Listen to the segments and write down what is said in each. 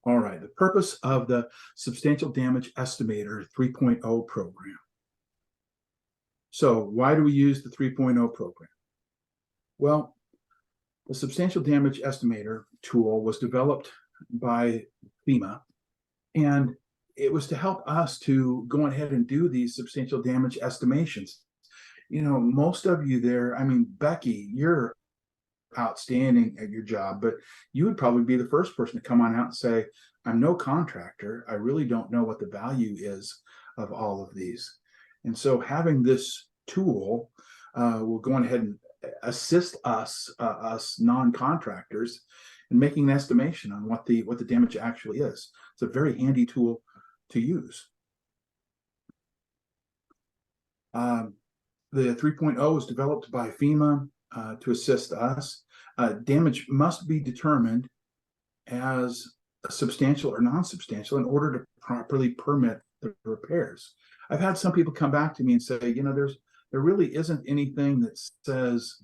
All right, the purpose of the Substantial Damage Estimator 3.0 program. So why do we use the 3.0 program? Well, the Substantial Damage Estimator tool was developed by FEMA, and it was to help us to go ahead and do these substantial damage estimations. You know, most of you there, I mean, Becky, you're outstanding at your job, but you would probably be the first person to come on out and say, I'm no contractor. I really don't know what the value is of all of these. And so having this tool will go ahead and assist us, us non-contractors, in making an estimation on what the damage actually is. It's a very handy tool to use. The 3.0 was developed by FEMA to assist us. Damage must be determined as substantial or non-substantial in order to properly permit the repairs. I've had some people come back to me and say, you know, there really isn't anything that says,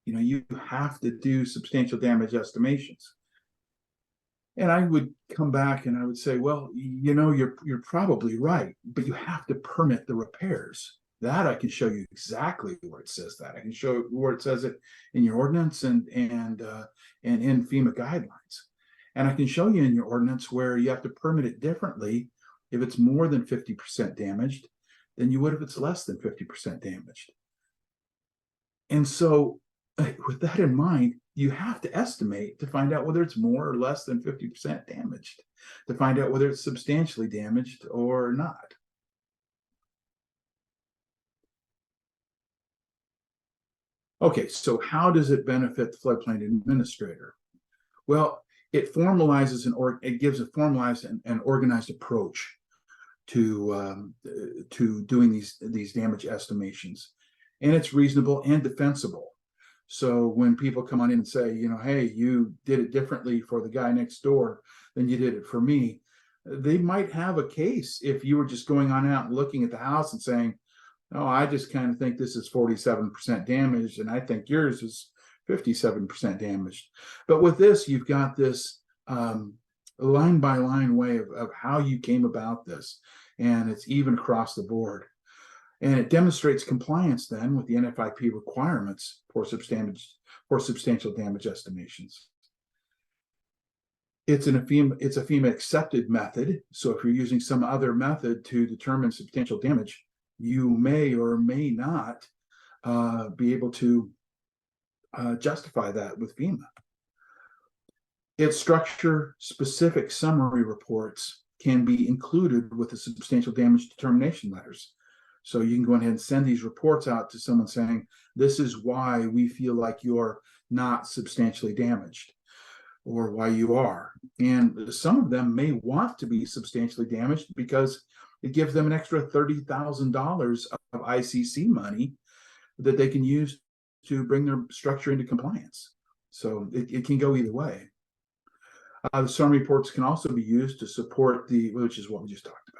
you know, you have to do substantial damage estimations. And I would come back and I would say, well, you know, you're probably right, but you have to permit the repairs. That I can show you exactly where it says that. I can show where it says it in your ordinance and in FEMA guidelines. And I can show you in your ordinance where you have to permit it differently if it's more than 50% damaged than you would if it's less than 50% damaged. And so with that in mind, you have to estimate to find out whether it's more or less than 50% damaged, to find out whether it's substantially damaged or not. Okay, so how does it benefit the floodplain administrator? Well, it formalizes it gives a formalized and organized approach to doing these damage estimations, and it's reasonable and defensible. So when people come on in and say, you know, hey, you did it differently for the guy next door than you did it for me, they might have a case if you were just going on out and looking at the house and saying, oh, I just kind of think this is 47% damaged, and I think yours is 57% damaged. But with this, you've got this line by line way of how you came about this, and it's even across the board. And it demonstrates compliance then with the NFIP requirements for substantial damage estimations. It's a FEMA accepted method. So if you're using some other method to determine substantial damage, you may or may not be able to justify that with FEMA. Its structure-specific summary reports can be included with the substantial damage determination letters. So you can go ahead and send these reports out to someone saying, this is why we feel like you're not substantially damaged, or why you are. And some of them may want to be substantially damaged because it gives them an extra $30,000 of ICC money that they can use to bring their structure into compliance. So it can go either way. The summary reports can also be used to support which is what we just talked about.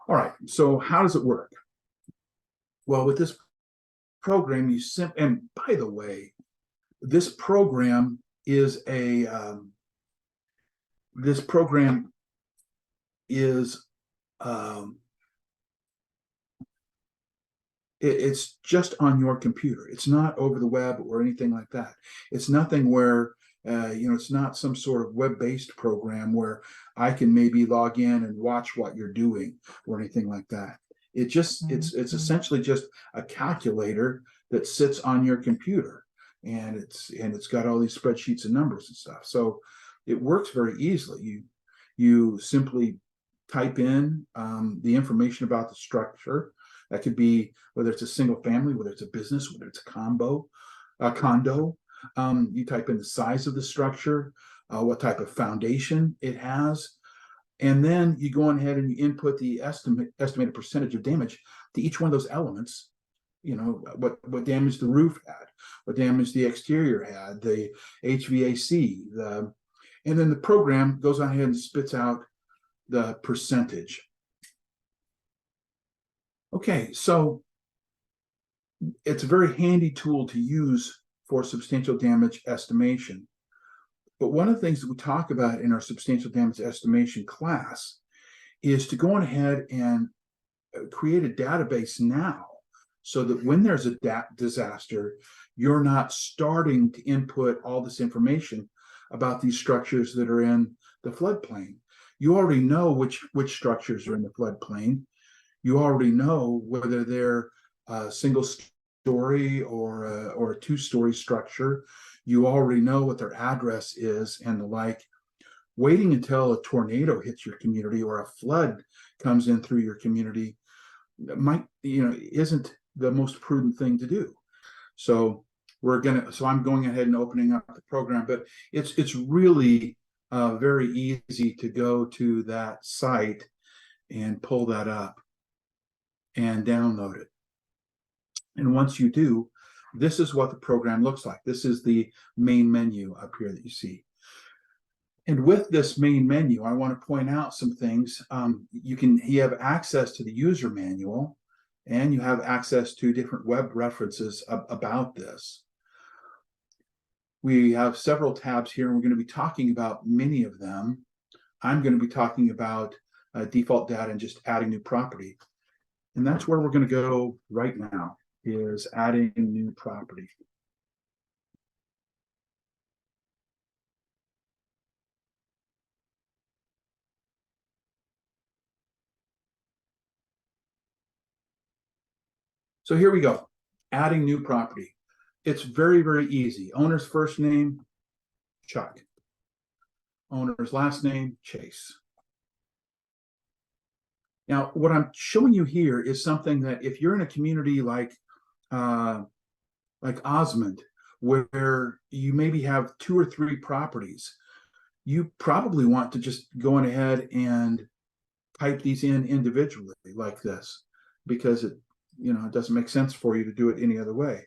All right, so how does it work? Well, with this program, and by the way, this program is it's just on your computer. It's not over the web or anything like that. It's nothing where you know, it's not some sort of web-based program where I can maybe log in and watch what you're doing or anything like that. It's essentially just a calculator that sits on your computer, and it's got all these spreadsheets and numbers and stuff. So it works very easily. You simply type in the information about the structure. That could be whether it's a single family, whether it's a business, whether it's a condo. You type in the size of the structure, what type of foundation it has, and then you go on ahead and you input the estimated percentage of damage to each one of those elements. You know, what damage the roof had, what damage the exterior had, the HVAC, and then the program goes on ahead and spits out the percentage. Okay, so it's a very handy tool to use for substantial damage estimation. But one of the things that we talk about in our substantial damage estimation class is to go on ahead and create a database now, so that when there's a disaster, you're not starting to input all this information about these structures that are in the floodplain. You already know which structures are in the floodplain. You already know whether they're a single story or a two-story structure. You already know what their address is and the like. Waiting until a tornado hits your community or a flood comes in through your community isn't the most prudent thing to do. So I'm going ahead and opening up the program, but it's really very easy to go to that site and pull that up and download it. And once you do, this is what the program looks like. This is the main menu up here that you see. And with this main menu, I want to point out some things. You have access to the user manual, and you have access to different web references about this. We have several tabs here, and we're going to be talking about many of them. I'm going to be talking about default data and just adding new property. And that's where we're going to go right now, is adding new property. So here we go, adding new property. It's very, very easy. Owner's first name, Chuck. Owner's last name, Chase. Now, what I'm showing you here is something that if you're in a community like Osmond, where you maybe have 2 or 3 properties, you probably want to just go on ahead and type these in individually like this, because it doesn't make sense for you to do it any other way.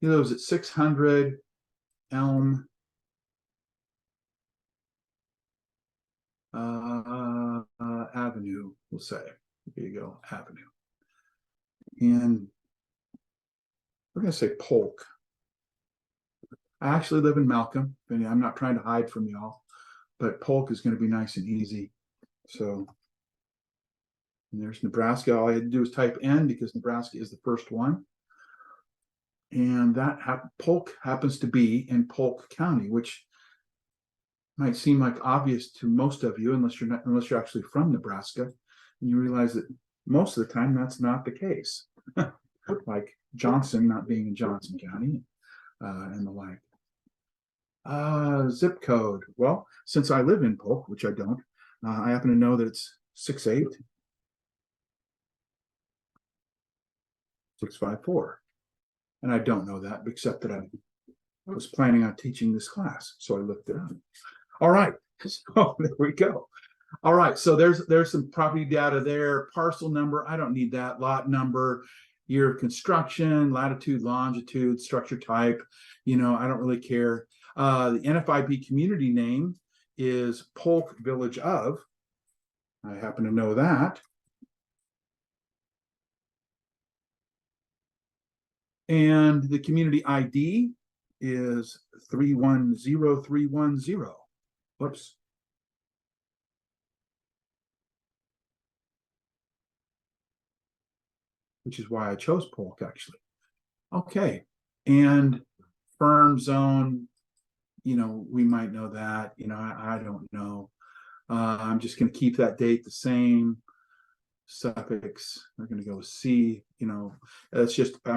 It was at 600 Elm Avenue, we'll say. There you go, Avenue. And we're going to say Polk. I actually live in Malcolm, and I'm not trying to hide from y'all, but Polk is going to be nice and easy. So, and there's Nebraska. All I had to do was type N, because Nebraska is the first one. And that Polk happens to be in Polk County, which might seem like obvious to most of you, unless you're actually from Nebraska, and you realize that most of the time that's not the case. Like Johnson not being in Johnson County, and the like. Zip code. Well, since I live in Polk, which I don't, I happen to know that it's 68654. And I don't know that, except that I was planning on teaching this class, so I looked it up. All right, so there we go. All right, so there's some property data there. Parcel number, I don't need that. Lot number, year of construction, latitude, longitude, structure type, I don't really care. The NFIP community name is Polk Village of. I happen to know that. And the community ID is 310310. Whoops. Which is why I chose Polk, actually. Okay. And firm zone, we might know that. I don't know. I'm just going to keep that date the same. Suffix, we're going to go with C. I'm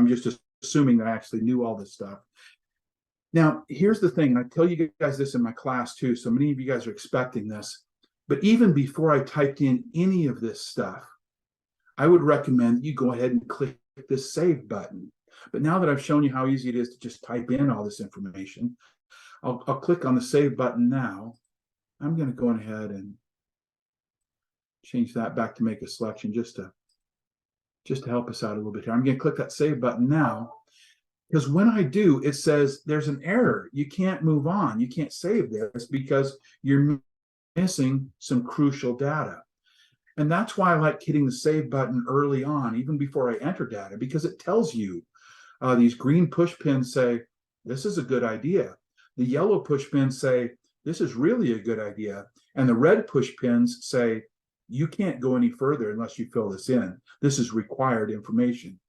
just assuming that I actually knew all this stuff. Now, here's the thing, and I tell you guys this in my class too, so many of you guys are expecting this, but even before I typed in any of this stuff, I would recommend you go ahead and click this save button. But now that I've shown you how easy it is to just type in all this information, I'll click on the save button now. I'm going to go ahead and change that back to make a selection just to help us out a little bit here. I'm going to click that save button now, because when I do, it says there's an error. You can't move on. You can't save this because you're missing some crucial data. And that's why I like hitting the save button early on, even before I enter data, because it tells you these green push pins say, this is a good idea. The yellow push pins say, this is really a good idea. And the red push pins say, you can't go any further unless you fill this in. This is required information.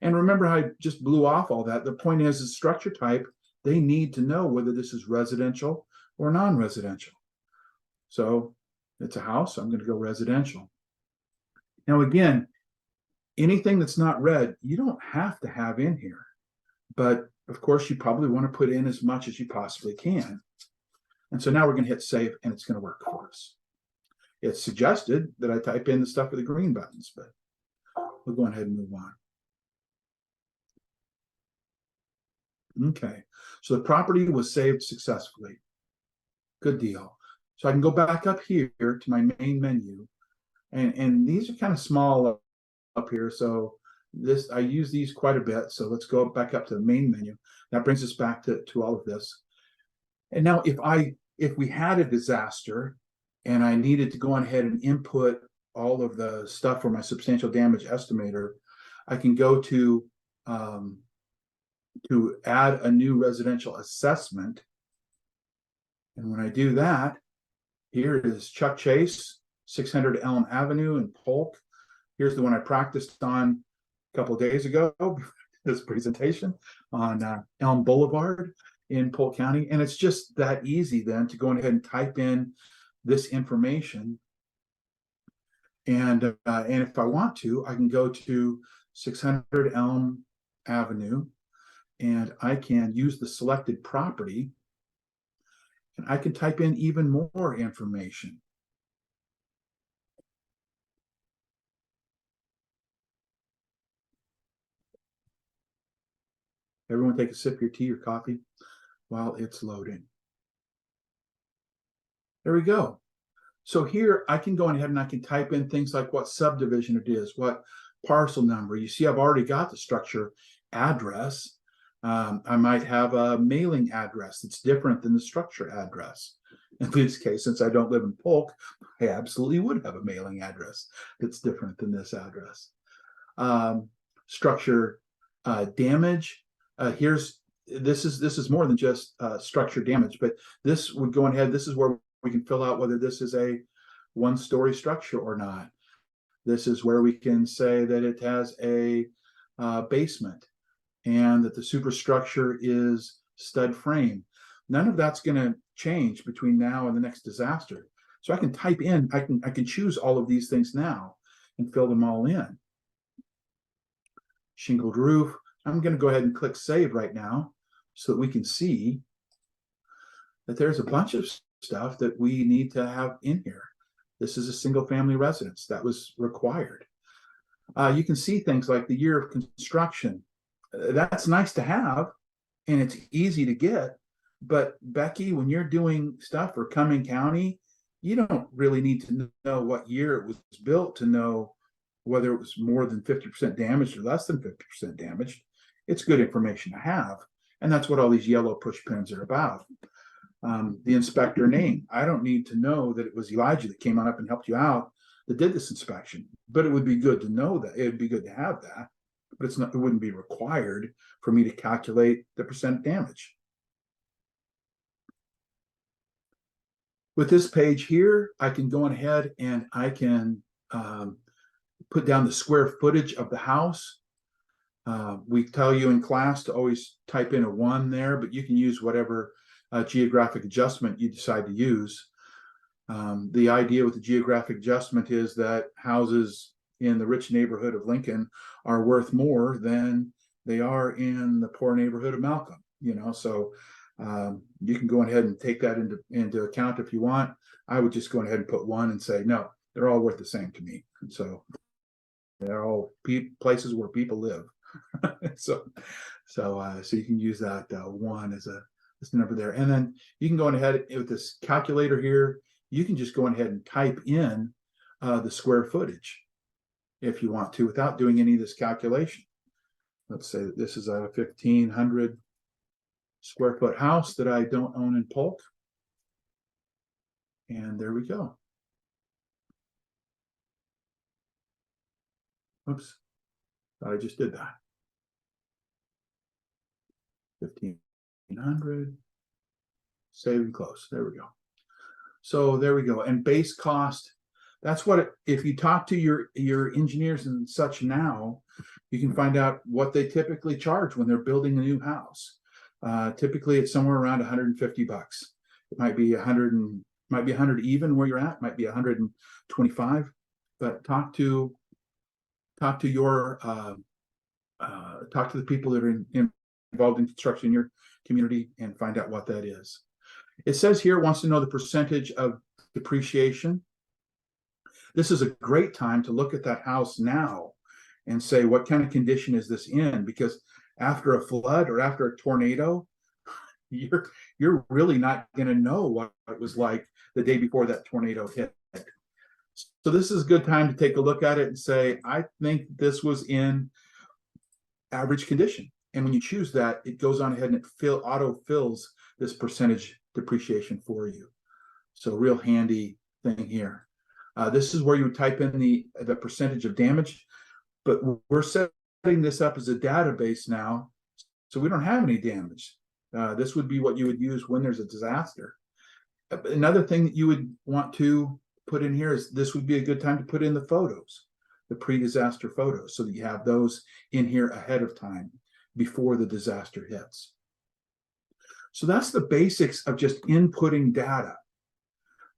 And remember how I just blew off all that. The point is, the structure type, they need to know whether this is residential or non-residential. So it's a house, I'm going to go residential. Now, again, anything that's not red, you don't have to have in here. But of course, you probably want to put in as much as you possibly can. And so now we're going to hit save, and it's going to work for us. It's suggested that I type in the stuff with the green buttons, but we'll go ahead and move on. Okay, so the property was saved successfully. Good deal. So I can go back up here to my main menu, and these are kind of small up here, so this, I use these quite a bit. So let's go back up to the main menu. That brings us back to all of this. And now if we had a disaster and I needed to go on ahead and input all of the stuff for my substantial damage estimator, I can go to add a new residential assessment. And when I do that, here is Chuck Chase, 600 Elm Avenue in Polk. Here's the one I practiced on a couple of days ago, this presentation on Elm Boulevard in Polk County. And it's just that easy then to go ahead and type in this information. And if I want to, I can go to 600 Elm Avenue, and I can use the selected property, and I can type in even more information. Everyone take a sip of your tea or coffee while it's loading. There we go. So here I can go ahead and I can type in things like what subdivision it is, what parcel number. You see, I've already got the structure address. I might have a mailing address that's different than the structure address. In this case, since I don't live in Polk, I absolutely would have a mailing address that's different than this address. Structure damage. This is more than just structure damage, but this would go ahead. This is where we can fill out whether this is a one-story structure or not. This is where we can say that it has a basement and that the superstructure is stud frame. None of that's going to change between now and the next disaster. So I can type in, I can choose all of these things now and fill them all in. Shingled roof. I'm going to go ahead and click save right now so that we can see that there's a bunch of stuff that we need to have in here. This is a single family residence that was required. You can see things like the year of construction. That's nice to have, and it's easy to get. But Becky, when you're doing stuff for Cumming County, you don't really need to know what year it was built to know whether it was more than 50% damaged or less than 50% damaged. It's good information to have. And that's what all these yellow push pins are about. The inspector name. I don't need to know that it was Elijah that came on up and helped you out that did this inspection, but it would be good to know that. It would be good to have that, but it's not, it wouldn't be required for me to calculate the percent damage. With this page here, I can go ahead and I can put down the square footage of the house. We tell you in class to always type in a 1 there, but you can use whatever geographic adjustment you decide to use. The idea with the geographic adjustment is that houses in the rich neighborhood of Lincoln are worth more than they are in the poor neighborhood of Malcolm, you know, so you can go ahead and take that into account if you want. I would just go ahead and put 1 and say, no, they're all worth the same to me. So they're all places where people live. so you can use that 1 as this number there. And then you can go ahead with this calculator here. You can just go ahead and type in the square footage if you want to without doing any of this calculation. Let's say that this is a 1,500 square foot house that I don't own in Polk. And there we go. Oops, thought I just did that. 1,500. Save and close. There we go. So there we go. And base cost, that's what if you talk to your engineers and such now, you can find out what they typically charge when they're building a new house. Typically it's somewhere around 150 bucks. It might be 100 even where you're at, might be 125, but talk to your talk to the people that are involved in construction in your community and find out what that is. It says here it wants to know the percentage of depreciation. This is a great time to look at that house now and say, what kind of condition is this in? Because after a flood or after a tornado, you're really not going to know what it was like the day before that tornado hit. So this is a good time to take a look at it and say, I think this was in average condition. And when you choose that, it goes on ahead and it auto fills this percentage depreciation for you. So real handy thing here. This is where you would type in the percentage of damage, but we're setting this up as a database now, so we don't have any damage. This would be what you would use when there's a disaster. Another thing that you would want to put in here is this would be a good time to put in the photos, the pre-disaster photos, so that you have those in here ahead of time before the disaster hits. So that's the basics of just inputting data.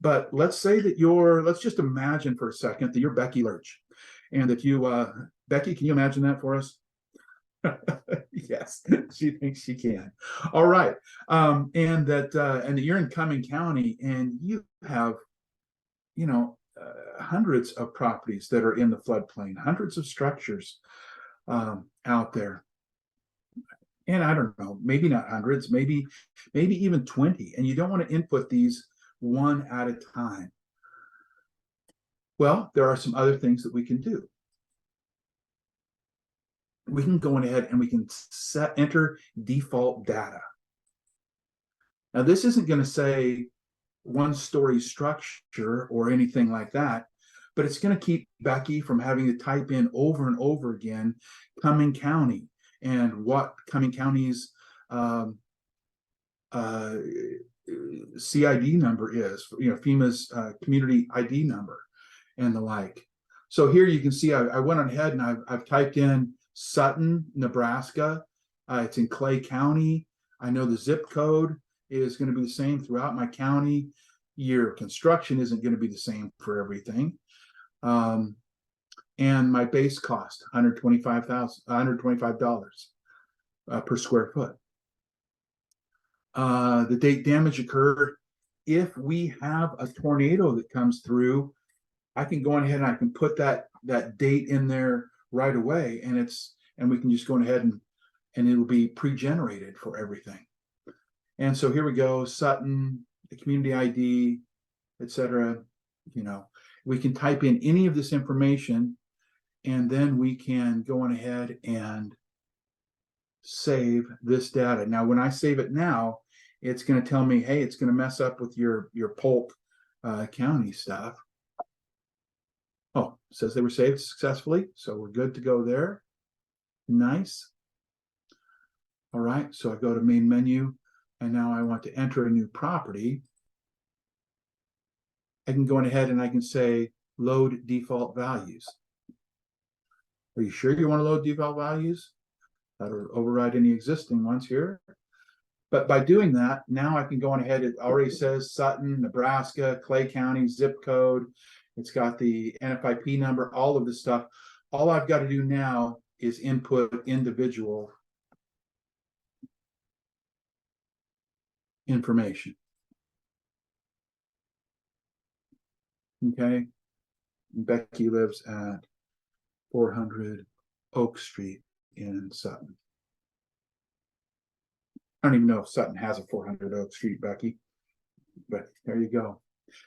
But let's say that let's just imagine for a second that you're Becky Lurch and that you, Becky, can you imagine that for us? Yes, she thinks she can. All right. And that you're in Cumming County and you have, hundreds of properties that are in the floodplain, hundreds of structures out there. And I don't know, maybe not hundreds, maybe even 20. And you don't want to input these one at a time. Well, there are some other things that we can do. We can go ahead and we can enter default data. Now, this isn't going to say one-story structure or anything like that, but it's going to keep Becky from having to type in over and over again Cumming County and what Cumming County's CID number is, FEMA's community ID number and the like. So here you can see I went ahead and I've typed in Sutton, Nebraska. It's in Clay County. I know the zip code is going to be the same throughout my county. Your construction isn't going to be the same for everything. And my base cost, $125 per square foot. The date damage occurred. If we have a tornado that comes through, I can go ahead and I can put that date in there right away, and we can just go ahead and it'll be pre-generated for everything. And so here we go, Sutton, the community ID, etc. We can type in any of this information, and then we can go on ahead and save this data. Now, when I save it now, it's going to tell me, hey, it's going to mess up with your Polk County stuff. Oh, it says they were saved successfully, so we're good to go there. Nice. All right, so I go to main menu, and now I want to enter a new property. I can go on ahead and I can say load default values. Are you sure you want to load default values? That'll override any existing ones here. But by doing that, now I can go on ahead. It already says Sutton, Nebraska, Clay County, zip code. It's got the NFIP number, all of this stuff. All I've got to do now is input individual information. Okay. Becky lives at 400 Oak Street in Sutton. I don't even know if Sutton has a 400 Oak Street, Becky, but there you go.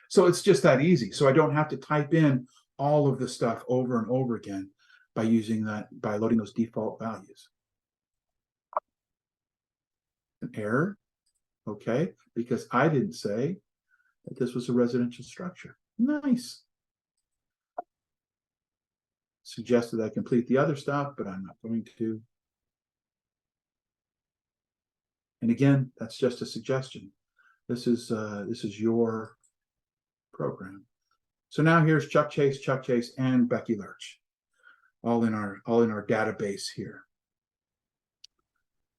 So it's just that easy. So I don't have to type in all of the stuff over and over again by loading those default values. An error, okay, because I didn't say that this was a residential structure. Nice. Suggested I complete the other stuff, but I'm not going to. And again, that's just a suggestion. This is your program. So now here's Chuck Chase, and Becky Lurch, all in our database here.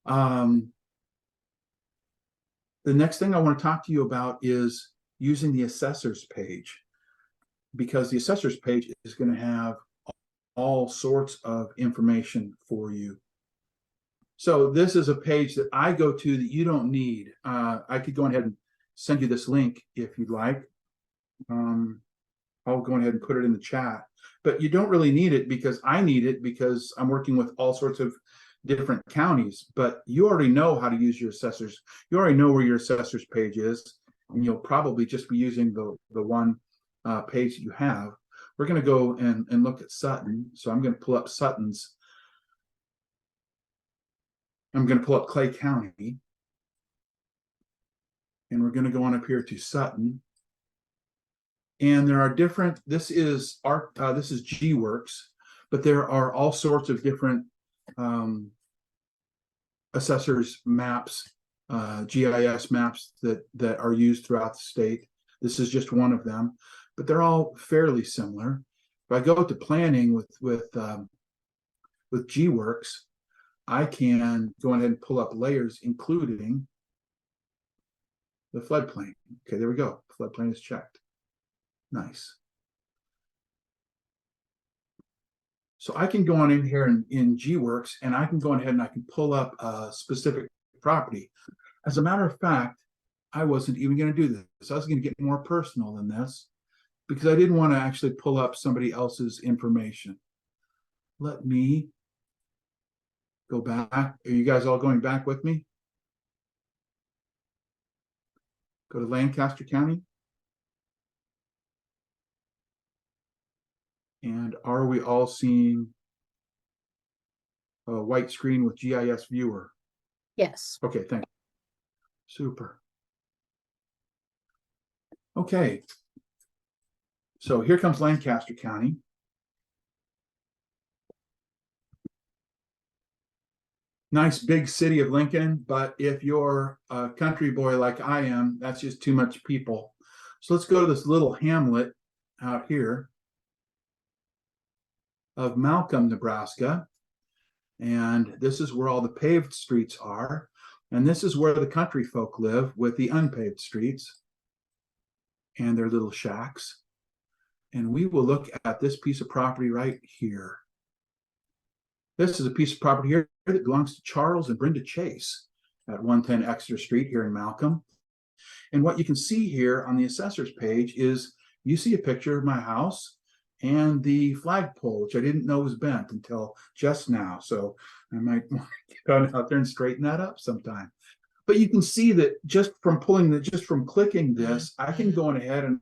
The next thing I want to talk to you about is using the assessor's page, because the assessor's page is going to have all sorts of information for you. So this is a page that I go to that you don't need. I could go ahead and send you this link if you'd like. I'll go ahead and put it in the chat, but you don't really need it because I need it because I'm working with all sorts of different counties, but you already know how to use your assessors. You already know where your assessor's page is, and you'll probably just be using the one page that you have. We're going to go and look at Sutton. So I'm going to pull up Sutton's. I'm going to pull up Clay County, and we're going to go on up here to Sutton. And there are different, this is G-Works, but there are all sorts of different assessors maps, GIS maps that are used throughout the state. This is just one of them, but they're all fairly similar. If I go to planning with G-Works, I can go ahead and pull up layers, including the floodplain. Okay, there we go. Floodplain is checked. Nice. So I can go on in here in G-Works, and I can go ahead and I can pull up a specific property. As a matter of fact, I wasn't even going to do this. I was going to get more personal than this because I didn't want to actually pull up somebody else's information. Let me go back. Are you guys all going back with me? Go to Lancaster County. And are we all seeing a white screen with GIS viewer? Yes. Okay, thank you. Super. Okay. So here comes Lancaster County. Nice big city of Lincoln, but if you're a country boy like I am, that's just too much people. So let's go to this little hamlet out here of Malcolm, Nebraska. And this is where all the paved streets are. And this is where the country folk live, with the unpaved streets and their little shacks. And we will look at this piece of property right here. This is a piece of property here that belongs to Charles and Brenda Chase at 110 Exeter Street here in Malcolm. And what you can see here on the assessor's page is you see a picture of my house and the flagpole, which I didn't know was bent until just now. So I might want to get out there and straighten that up sometime. But you can see that just from clicking this, I can go on ahead and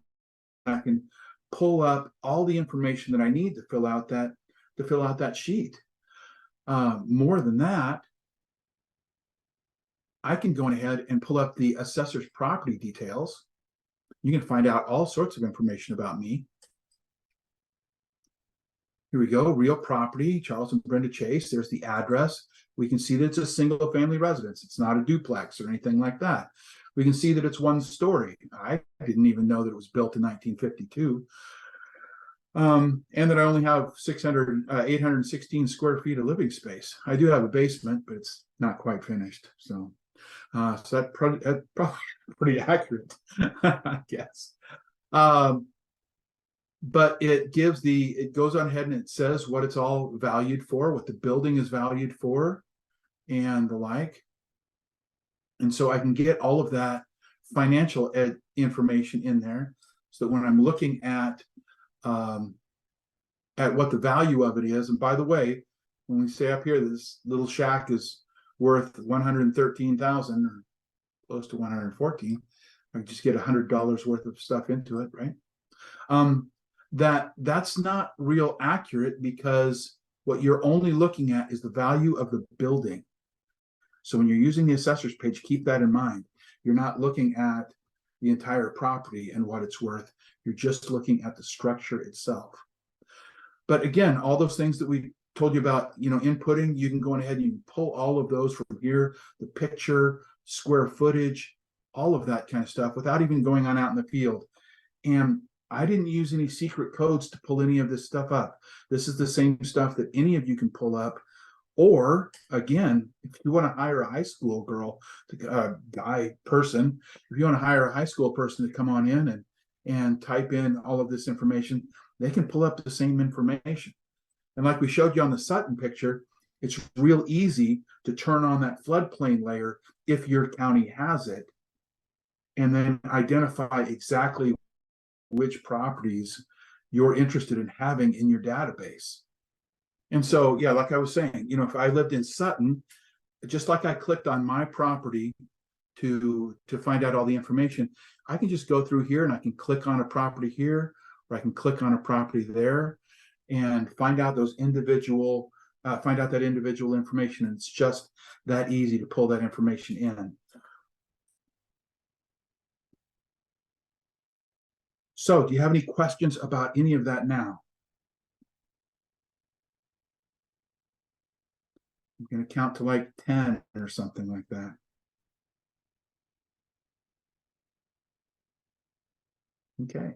I can pull up all the information that I need to fill out that sheet. More than that, I can go ahead and pull up the assessor's property details. You can find out all sorts of information about me. Here we go, real property, Charles and Brenda Chase. There's the address. We can see that it's a single family residence. It's not a duplex or anything like that. We can see that it's one story. I didn't even know that it was built in 1952. And that I only have 816 square feet of living space. I do have a basement, but it's not quite finished. So that's probably pretty accurate, I guess. But it goes on ahead and it says what it's all valued for, what the building is valued for, and the like. And so I can get all of that financial information in there, so that when I'm looking at what the value of it is, and by the way, when we say up here, this little shack is worth $113,000 or close to 114, I can just get $100 worth of stuff into it, right? That's not real accurate, because what you're only looking at is the value of the building. So when you're using the assessor's page, keep that in mind. You're not looking at the entire property and what it's worth. You're just looking at the structure itself. But again, all those things that we told you about, inputting, you can go ahead and you can pull all of those from here, the picture, square footage, all of that kind of stuff without even going on out in the field. And I didn't use any secret codes to pull any of this stuff up. This is the same stuff that any of you can pull up. Or again, if you want to hire a high school girl, guy person, if you want to hire a high school person to come on in and type in all of this information, they can pull up the same information. And like we showed you on the Sutton picture, it's real easy to turn on that floodplain layer if your county has it, and then identify exactly which properties you're interested in having in your database. And so, yeah, like I was saying, if I lived in Sutton, just like I clicked on my property to find out all the information, I can just go through here and I can click on a property here, or I can click on a property there and find out that individual information. And it's just that easy to pull that information in. So do you have any questions about any of that now? I'm going to count to like 10 or something like that. Okay.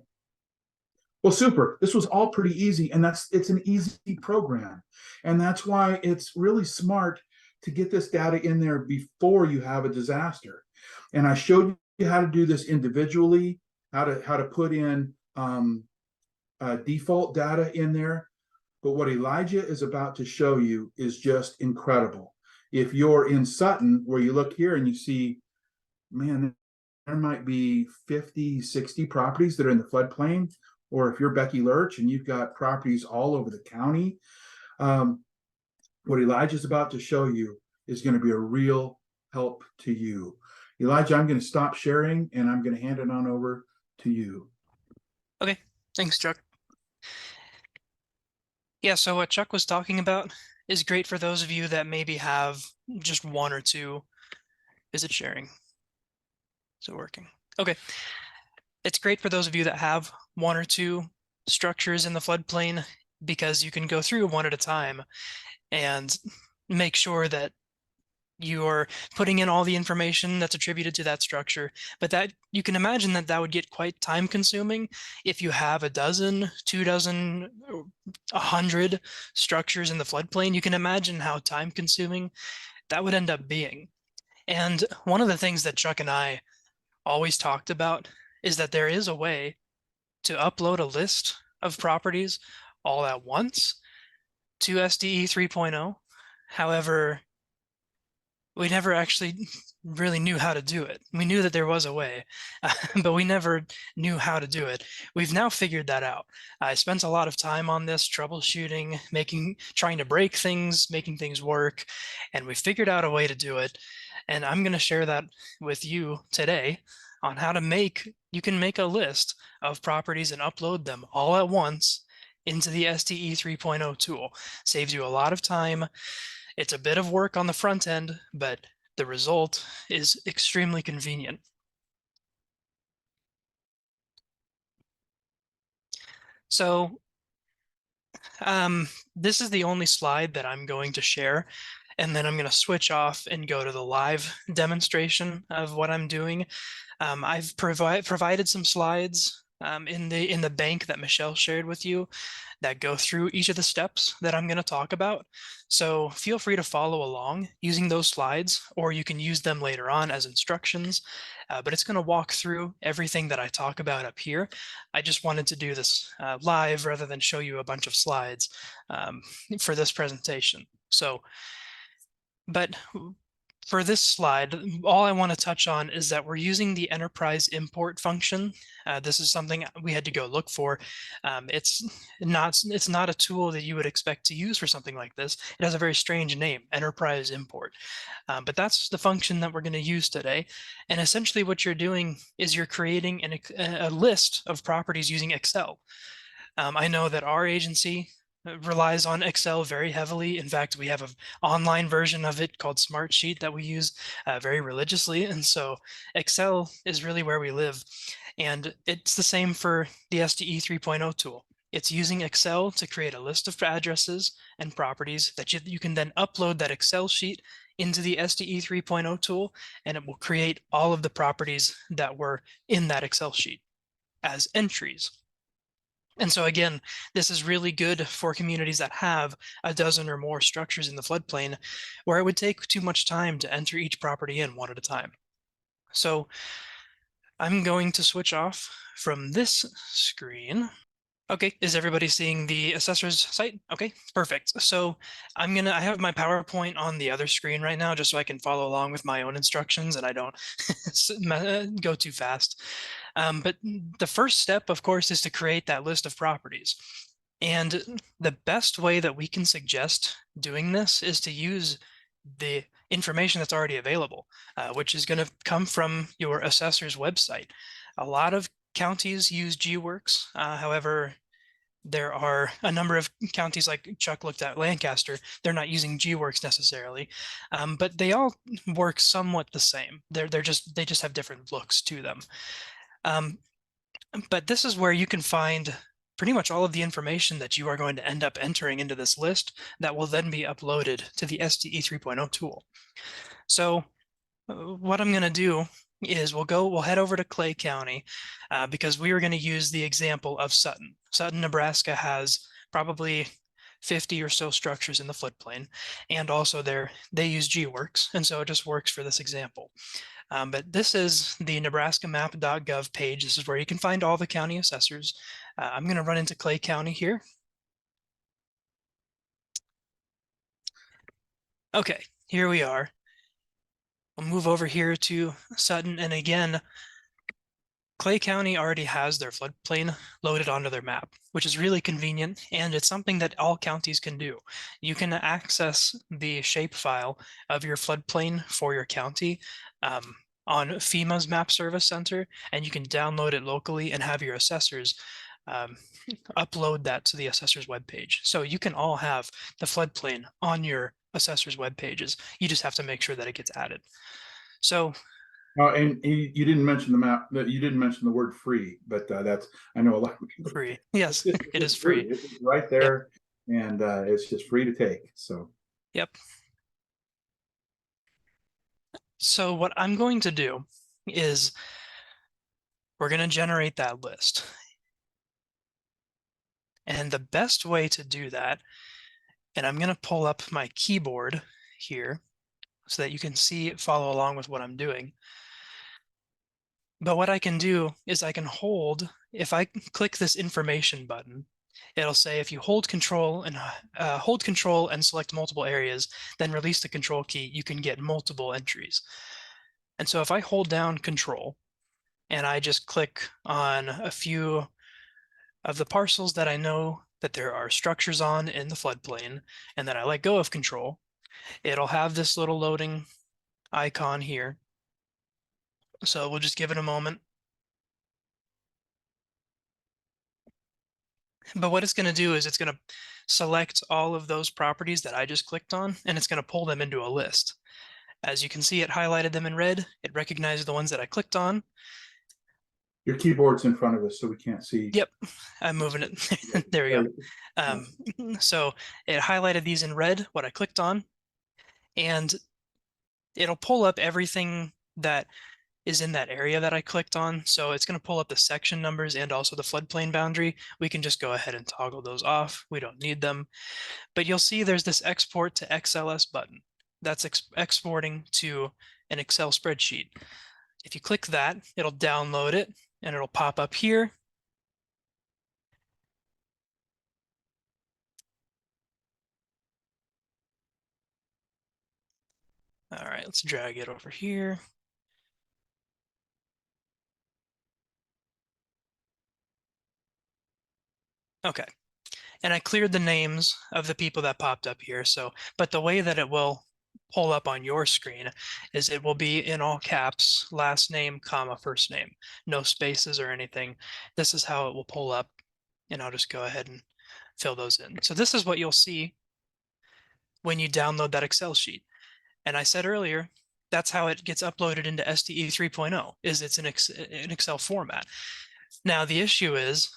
Well, super. This was all pretty easy, and it's an easy program. And that's why it's really smart to get this data in there before you have a disaster. And I showed you how to do this individually, how to put in default data in there. But what Elijah is about to show you is just incredible. If you're in Sutton, where you look here and you see, man, there might be 50, 60 properties that are in the floodplain, or if you're Becky Lurch and you've got properties all over the county, what Elijah's about to show you is going to be a real help to you. Elijah, I'm going to stop sharing and I'm going to hand it on over to you. Okay, thanks, Chuck. Yeah, so what Chuck was talking about is great for those of you that maybe have just one or two. Is it sharing? Is it working? Okay. It's great for those of you that have one or two structures in the floodplain, because you can go through one at a time and make sure that you're putting in all the information that's attributed to that structure. But that you can imagine that would get quite time consuming if you have a dozen, 2 dozen, 100 structures in the floodplain. You can imagine how time consuming that would end up being. And one of the things that Chuck and I always talked about is that there is a way to upload a list of properties all at once to SDE 3.0. However, we never actually really knew how to do it. We knew that there was a way, but we never knew how to do it. We've now figured that out. I spent a lot of time on this, troubleshooting, trying to break things, making things work, and we figured out a way to do it. And I'm going to share that with you today on how you can make a list of properties and upload them all at once into the SDE 3.0 tool. Saves you a lot of time. It's a bit of work on the front end, but the result is extremely convenient. So this is the only slide that I'm going to share, and then I'm going to switch off and go to the live demonstration of what I'm doing. I've provided some slides in the bank that Michelle shared with you that go through each of the steps that I'm going to talk about. So feel free to follow along using those slides, or you can use them later on as instructions. But it's going to walk through everything that I talk about up here. I just wanted to do this live rather than show you a bunch of slides for this presentation. But for this slide, all I want to touch on is that we're using the enterprise import function. This is something we had to go look for. It's not a tool that you would expect to use for something like this. It has a very strange name, enterprise import. But that's the function that we're going to use today. And essentially what you're doing is you're creating a list of properties using Excel. I know that our agency relies on Excel very heavily. In fact, we have an online version of it called Smartsheet that we use very religiously. And so Excel is really where we live. And it's the same for the SDE 3.0 tool. It's using Excel to create a list of addresses and properties that you can then upload that Excel sheet into the SDE 3.0 tool, and it will create all of the properties that were in that Excel sheet as entries. And so again, this is really good for communities that have a dozen or more structures in the floodplain where it would take too much time to enter each property in one at a time. So I'm going to switch off from this screen. Okay, is everybody seeing the assessor's site? Okay, perfect. So I have my PowerPoint on the other screen right now just so I can follow along with my own instructions and I don't go too fast. But the first step, of course, is to create that list of properties. And the best way that we can suggest doing this is to use the information that's already available, which is going to come from your assessor's website. A lot of counties use GWorks. However, there are a number of counties, like Chuck looked at Lancaster, they're not using GWorks necessarily, but they all work somewhat the same. They just have different looks to them. But this is where you can find pretty much all of the information that you are going to end up entering into this list that will then be uploaded to the SDE 3.0 tool. So what I'm going to do is we'll head over to Clay County because we were going to use the example of Sutton. Sutton, Nebraska has probably 50 or so structures in the floodplain, and also they use GWorks, and so it just works for this example. But this is the nebraskamap.gov page. This is where you can find all the county assessors. I'm going to run into Clay County here. Okay, here we are. We'll move over here to Sutton, and again, Clay County already has their floodplain loaded onto their map, which is really convenient, and it's something that all counties can do. You can access the shapefile of your floodplain for your county on FEMA's Map Service Center, and you can download it locally and have your assessors upload that to the assessor's webpage. So you can all have the floodplain on your assessor's web pages. You just have to make sure that it gets added. So and you didn't mention the map, that you didn't mention the word free, but that's, I know a lot of people. free. Yes, it is free. free. It's right there, and it's just free to take. So. Yep. So what I'm going to do is we're going to generate that list. And the best way to do that, and I'm going to pull up my keyboard here so that you can follow along with what I'm doing. But what I can do is I can if I click this information button, it'll say if you hold control and select multiple areas, then release the control key, you can get multiple entries. And so if I hold down control and I just click on a few of the parcels that I know that there are structures on in the floodplain, and then I let go of control, it'll have this little loading icon here. So we'll just give it a moment. But what it's going to do is it's going to select all of those properties that I just clicked on, and it's going to pull them into a list. As you can see, it highlighted them in red. It recognized the ones that I clicked on. Your keyboard's in front of us, so we can't see. Yep, I'm moving it. There we go. So it highlighted these in red, what I clicked on, and it'll pull up everything that is in that area that I clicked on. So it's going to pull up the section numbers and also the floodplain boundary. We can just go ahead and toggle those off. We don't need them. But you'll see there's this export to XLS button. That's exporting to an Excel spreadsheet. If you click that, it'll download it and it'll pop up here. All right, let's drag it over here. Okay, and I cleared the names of the people that popped up here. So, but the way that it will pull up on your screen is it will be in all caps, last name, comma, first name, no spaces or anything. This is how it will pull up, and I'll just go ahead and fill those in. So this is what you'll see when you download that Excel sheet. And I said earlier, that's how it gets uploaded into SDE 3.0, is it's an Excel format. Now the issue is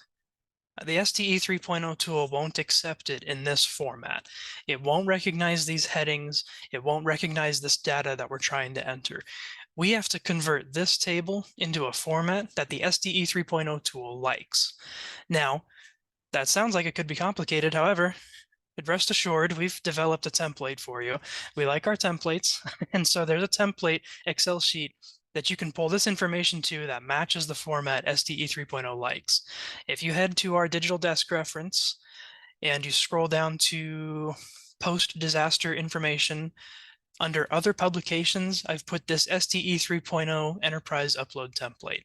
The SDE 3.0 tool won't accept it in this format. It won't recognize these headings. It won't recognize this data that we're trying to enter. We have to convert this table into a format that the SDE 3.0 tool likes. Now, that sounds like it could be complicated. However, rest assured, we've developed a template for you. We like our templates. And so there's a template Excel sheet that you can pull this information to that matches the format SDE 3.0 likes. If you head to our digital desk reference and you scroll down to post-disaster information, under other publications, I've put this SDE 3.0 enterprise upload template.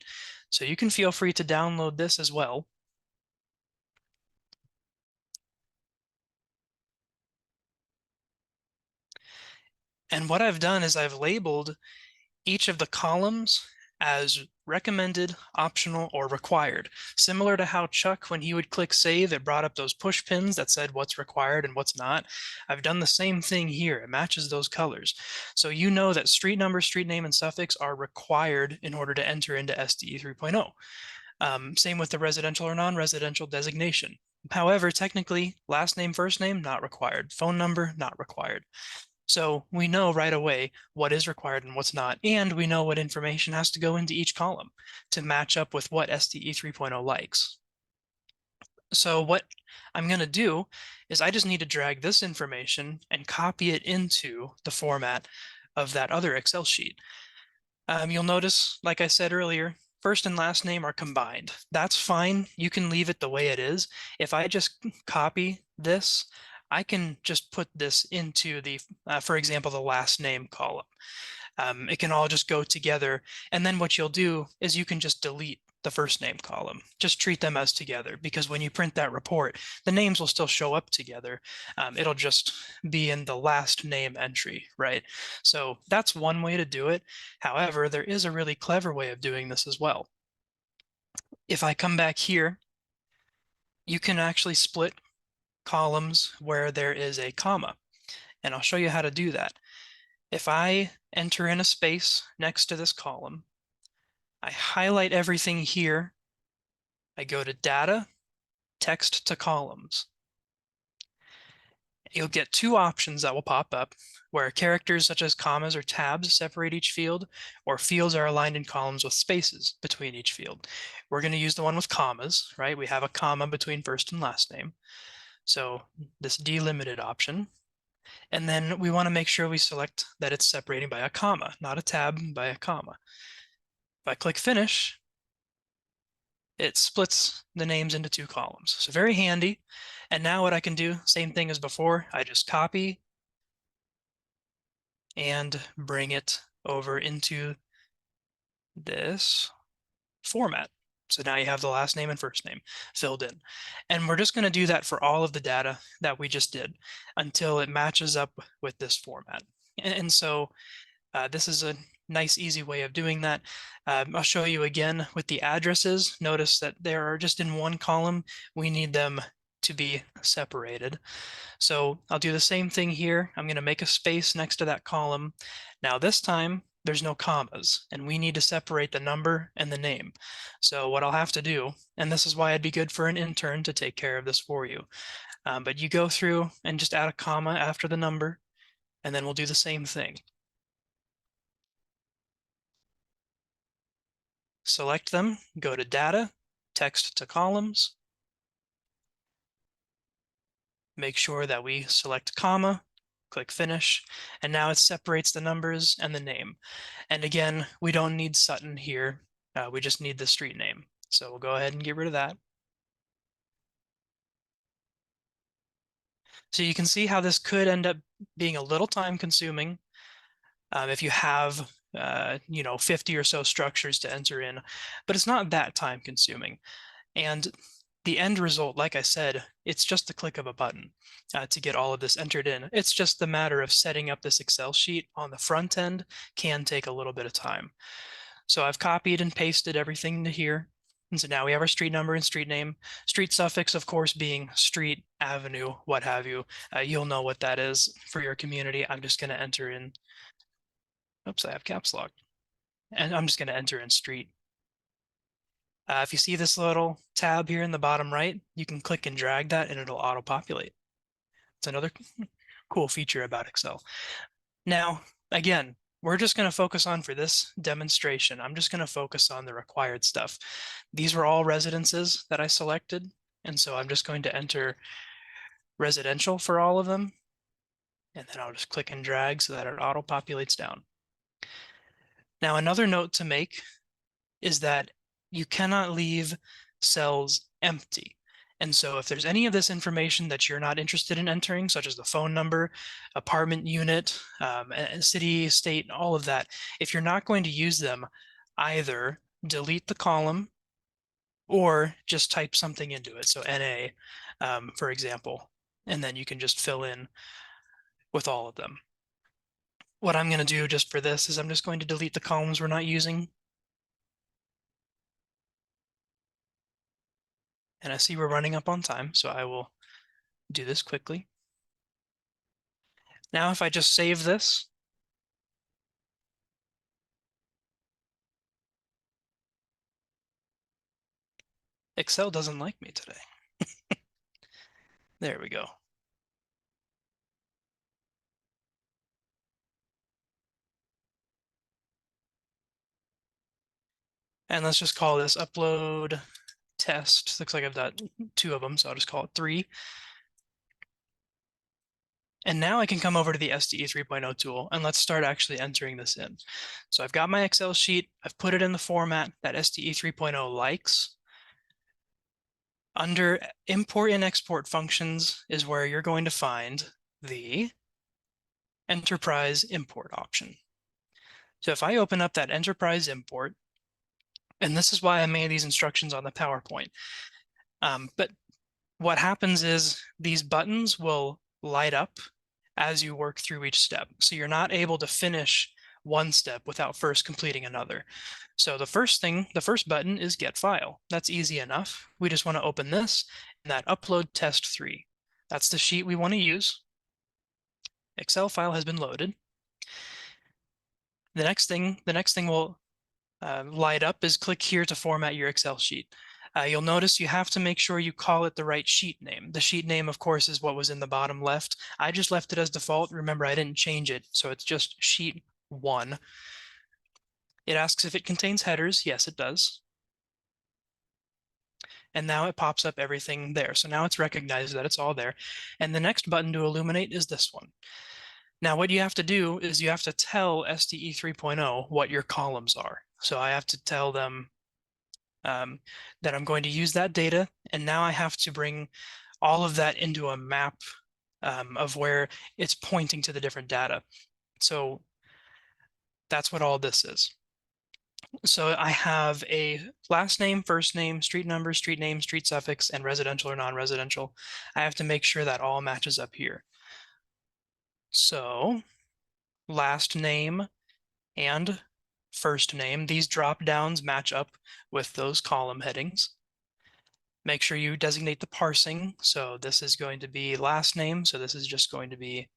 So you can feel free to download this as well. And what I've done is I've labeled each of the columns as recommended, optional, or required. Similar to how Chuck, when he would click save, it brought up those push pins that said what's required and what's not. I've done the same thing here. It matches those colors. So you know that street number, street name, and suffix are required in order to enter into SDE 3.0. Same with the residential or non-residential designation. However, technically, last name, first name, not required. Phone number, not required. So we know right away what is required and what's not, and we know what information has to go into each column to match up with what SDE 3.0 likes. So what I'm going to do is I just need to drag this information and copy it into the format of that other Excel sheet. You'll notice, like I said earlier, first and last name are combined. That's fine. You can leave it the way it is. If I just copy this, I can just put this into the, for example, the last name column. It can all just go together. And then what you'll do is you can just delete the first name column. Just treat them as together, because when you print that report, the names will still show up together. It'll just be in the last name entry, right? So that's one way to do it. However, there is a really clever way of doing this as well. If I come back here, you can actually split columns where there is a comma, and I'll show you how to do that. If I enter in a space next to this column, I highlight everything here, I go to Data, Text to Columns. You'll get two options that will pop up, where characters such as commas or tabs separate each field, or fields are aligned in columns with spaces between each field. We're going to use the one with commas, right? We have a comma between first and last name. So this delimited option. And then we want to make sure we select that it's separating by a comma, not a tab, by a comma. If I click Finish, it splits the names into two columns. So very handy. And now what I can do, same thing as before, I just copy and bring it over into this format. So now you have the last name and first name filled in. And we're just going to do that for all of the data that we just did until it matches up with this format. And so this is a nice, easy way of doing that. I'll show you again with the addresses. Notice that they are just in one column. We need them to be separated. So I'll do the same thing here. I'm going to make a space next to that column. Now this time there's no commas, and we need to separate the number and the name. So what I'll have to do, and this is why it'd be good for an intern to take care of this for you, but you go through and just add a comma after the number, and then we'll do the same thing. Select them, go to Data, Text to Columns. Make sure that we select comma, click Finish, and now it separates the numbers and the name. And again, we don't need Sutton here. We just need the street name. So we'll go ahead and get rid of that. So you can see how this could end up being a little time consuming if you have 50 or so structures to enter in, but it's not that time consuming. And the end result, like I said, it's just the click of a button to get all of this entered in. It's just the matter of setting up this Excel sheet on the front end can take a little bit of time. So I've copied and pasted everything to here. And so now we have our street number and street name. Street suffix, of course, being street, avenue, what have you. You'll know what that is for your community. I'm just going to enter in, oops, I have caps lock. And I'm just going to enter in street. If you see this little tab here in the bottom right, you can click and drag that and it'll auto-populate. It's another cool feature about Excel. Now, again, we're just going to focus on, for this demonstration, I'm just going to focus on the required stuff. These were all residences that I selected, and so I'm just going to enter residential for all of them, and then I'll just click and drag so that it auto-populates down. Now, another note to make is that you cannot leave cells empty. And so if there's any of this information that you're not interested in entering, such as the phone number, apartment unit, city, state, all of that, if you're not going to use them, either delete the column or just type something into it. So NA, for example, and then you can just fill in with all of them. What I'm going to do just for this is I'm just going to delete the columns we're not using. And I see we're running up on time, so I will do this quickly. Now, if I just save this, Excel doesn't like me today. There we go. And let's just call this upload test. Looks like I've got 2 of them, so I'll just call it 3. And now I can come over to the SDE 3.0 tool and let's start actually entering this in. So I've got my Excel sheet. I've put it in the format that SDE 3.0 likes. Under import and export functions is where you're going to find the enterprise import option. So if I open up that enterprise import, and this is why I made these instructions on the PowerPoint. But what happens is these buttons will light up as you work through each step. So you're not able to finish one step without first completing another. So the first button is get file. That's easy enough. We just want to open this and that upload test 3. That's the sheet we want to use. Excel file has been loaded. The next thing will light up is click here to format your Excel sheet. You'll notice you have to make sure you call it the right sheet name. The sheet name, of course, is what was in the bottom left. I just left it as default. Remember, I didn't change it, so it's just sheet 1. It asks if it contains headers. Yes, it does. And now it pops up everything there. So now it's recognized that it's all there. And the next button to illuminate is this one. Now, what you have to do is you have to tell SDE 3.0 what your columns are. So I have to tell them that I'm going to use that data, and now I have to bring all of that into a map of where it's pointing to the different data. So that's what all this is. So I have a last name, first name, street number, street name, street suffix, and residential or non-residential. I have to make sure that all matches up here. So last name and first name, these drop downs match up with those column headings. Make sure you designate the parsing. So this is going to be last name. So this is just going to be,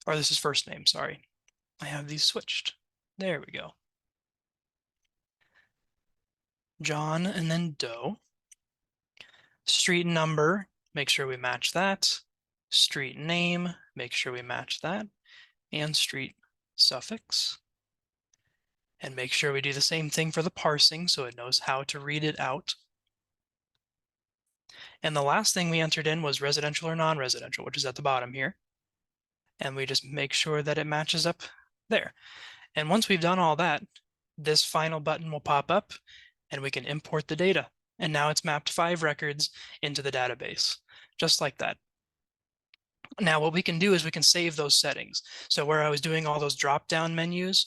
or this is first name, sorry. I have these switched. There we go. John and then Doe. Street number, make sure we match that. Street name, make sure we match that. And street suffix. And make sure we do the same thing for the parsing so it knows how to read it out. And the last thing we entered in was residential or non-residential, which is at the bottom here. And we just make sure that it matches up there. And once we've done all that, this final button will pop up and we can import the data. And now it's mapped 5 records into the database, just like that. Now what we can do is we can save those settings. So where I was doing all those drop-down menus,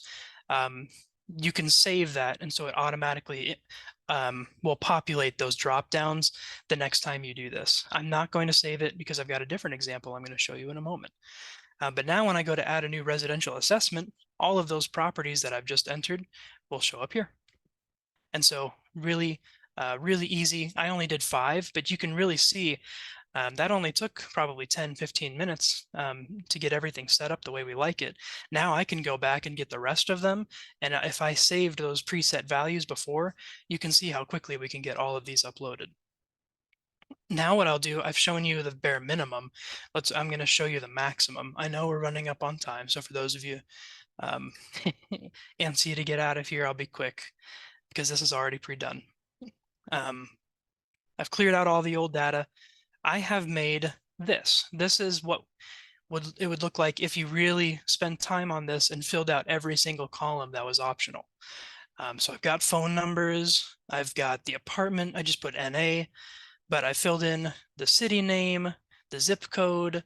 you can save that, and so it automatically will populate those drop-downs the next time you do this. I'm not going to save it because I've got a different example I'm going to show you in a moment. But now when I go to add a new residential assessment, all of those properties that I've just entered will show up here. And so really easy. I only did 5, but you can really see That only took probably 10-15 minutes to get everything set up the way we like it. Now I can go back and get the rest of them. And if I saved those preset values before, you can see how quickly we can get all of these uploaded. Now what I'll do, I've shown you the bare minimum. I'm going to show you the maximum. I know we're running up on time, so for those of you antsy to get out of here, I'll be quick because this is already pre-done. I've cleared out all the old data. I have made this. This is what it would look like if you really spent time on this and filled out every single column that was optional. So I've got phone numbers, I've got the apartment, I just put NA, but I filled in the city name, the zip code,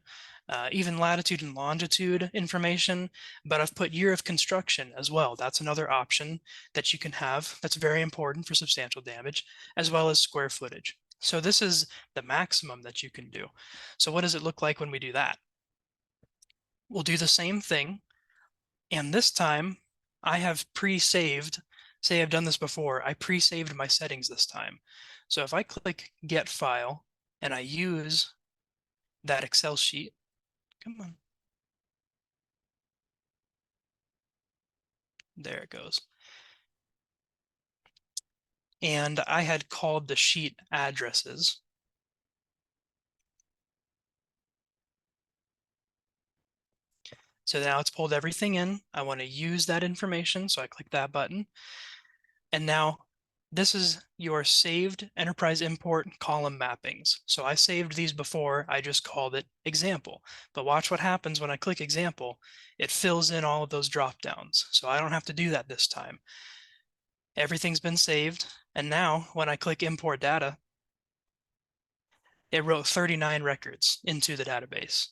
even latitude and longitude information, but I've put year of construction as well. That's another option that you can have. That's very important for substantial damage, as well as square footage. So this is the maximum that you can do. So what does it look like when we do that? We'll do the same thing. And this time I have pre-saved, say I've done this before, I pre-saved my settings this time. So if I click Get File and I use that Excel sheet, come on. There it goes. And I had called the sheet addresses. So now it's pulled everything in. I want to use that information, so I click that button. And now this is your saved enterprise import column mappings. So I saved these before, I just called it example. But watch what happens when I click example. It fills in all of those drop downs. So I don't have to do that this time. Everything's been saved. And now when I click import data, it wrote 39 records into the database.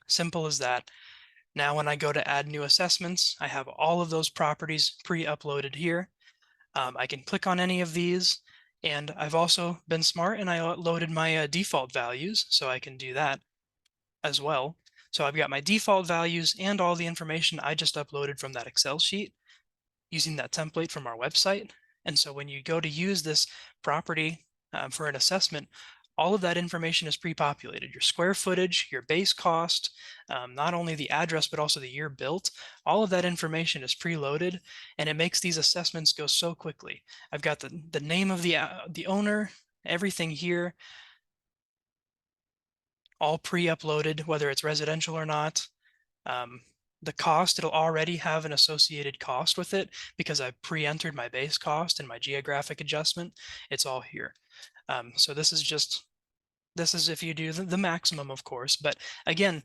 Simple as that. Now when I go to add new assessments, I have all of those properties pre-uploaded here. I can click on any of these, and I've also been smart and I loaded my default values, so I can do that as well. So I've got my default values and all the information I just uploaded from that Excel sheet using that template from our website. And so when you go to use this property for an assessment, all of that information is pre-populated. Your square footage, your base cost, not only the address, but also the year built. All of that information is preloaded, and it makes these assessments go so quickly. I've got the name of the owner, everything here, all pre-uploaded, whether it's residential or not. The cost, it'll already have an associated cost with it because I pre-entered my base cost and my geographic adjustment. It's all here. So this is if you do the maximum, of course. But again,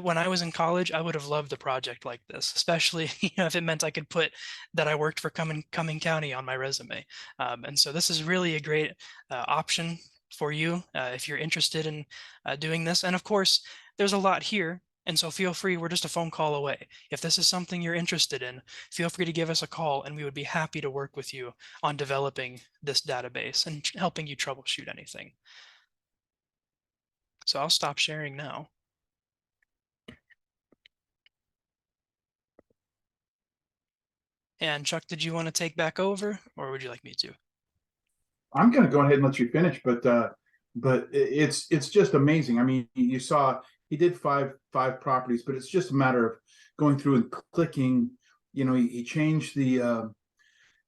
when I was in college, I would have loved a project like this, especially if it meant I could put that I worked for Cumming County on my resume. And so this is really a great option for you if you're interested in doing this. And of course, there's a lot here. And so feel free, we're just a phone call away. If this is something you're interested in, feel free to give us a call and we would be happy to work with you on developing this database and helping you troubleshoot anything. So I'll stop sharing now. And Chuck, did you want to take back over or would you like me to? I'm going to go ahead and let you finish, but it's just amazing. I mean, you saw he did five properties, but it's just a matter of going through and clicking. You know, he changed the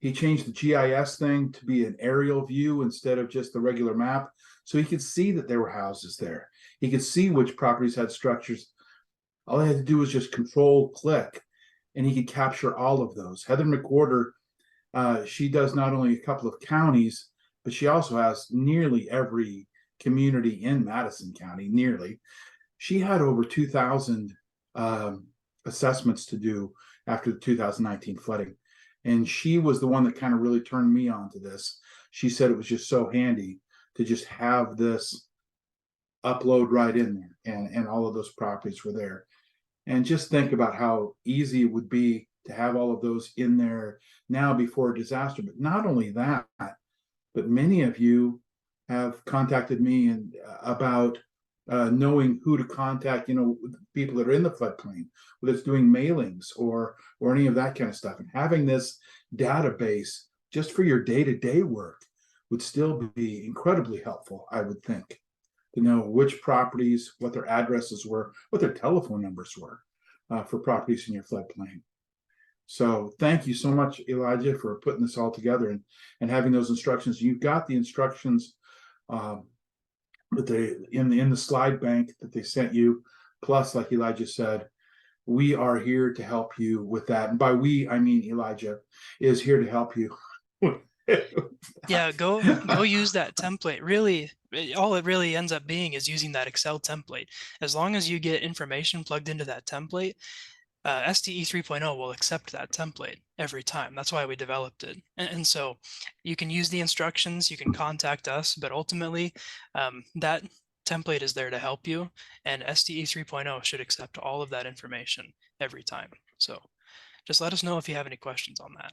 GIS thing to be an aerial view instead of just the regular map, so he could see that there were houses there. He could see which properties had structures. All he had to do was just control click, and he could capture all of those. Heather McWhorter, she does not only a couple of counties, but she also has nearly every community in Madison County, nearly. She had over 2,000 assessments to do after the 2019 flooding. And she was the one that kind of really turned me on to this. She said it was just so handy to just have this upload right in there, and all of those properties were there. And just think about how easy it would be to have all of those in there now before a disaster. But not only that, but many of you have contacted me about knowing who to contact, people that are in the floodplain, whether it's doing mailings or any of that kind of stuff. And having this database just for your day-to-day work would still be incredibly helpful, I would think, to know which properties, what their addresses were, what their telephone numbers were for properties in your floodplain. So thank you so much, Elijah, for putting this all together and having those instructions. You've got the instructions that they in the slide bank that they sent you. Plus, like Elijah said, we are here to help you with that. And by we, I mean Elijah is here to help you. Yeah, go use that template. Really, all it really ends up being is using that Excel template. As long as you get information plugged into that template, SDE 3.0 will accept that template every time. That's why we developed it. And so you can use the instructions, you can contact us, but ultimately that template is there to help you, and SDE 3.0 should accept all of that information every time. So just let us know if you have any questions on that.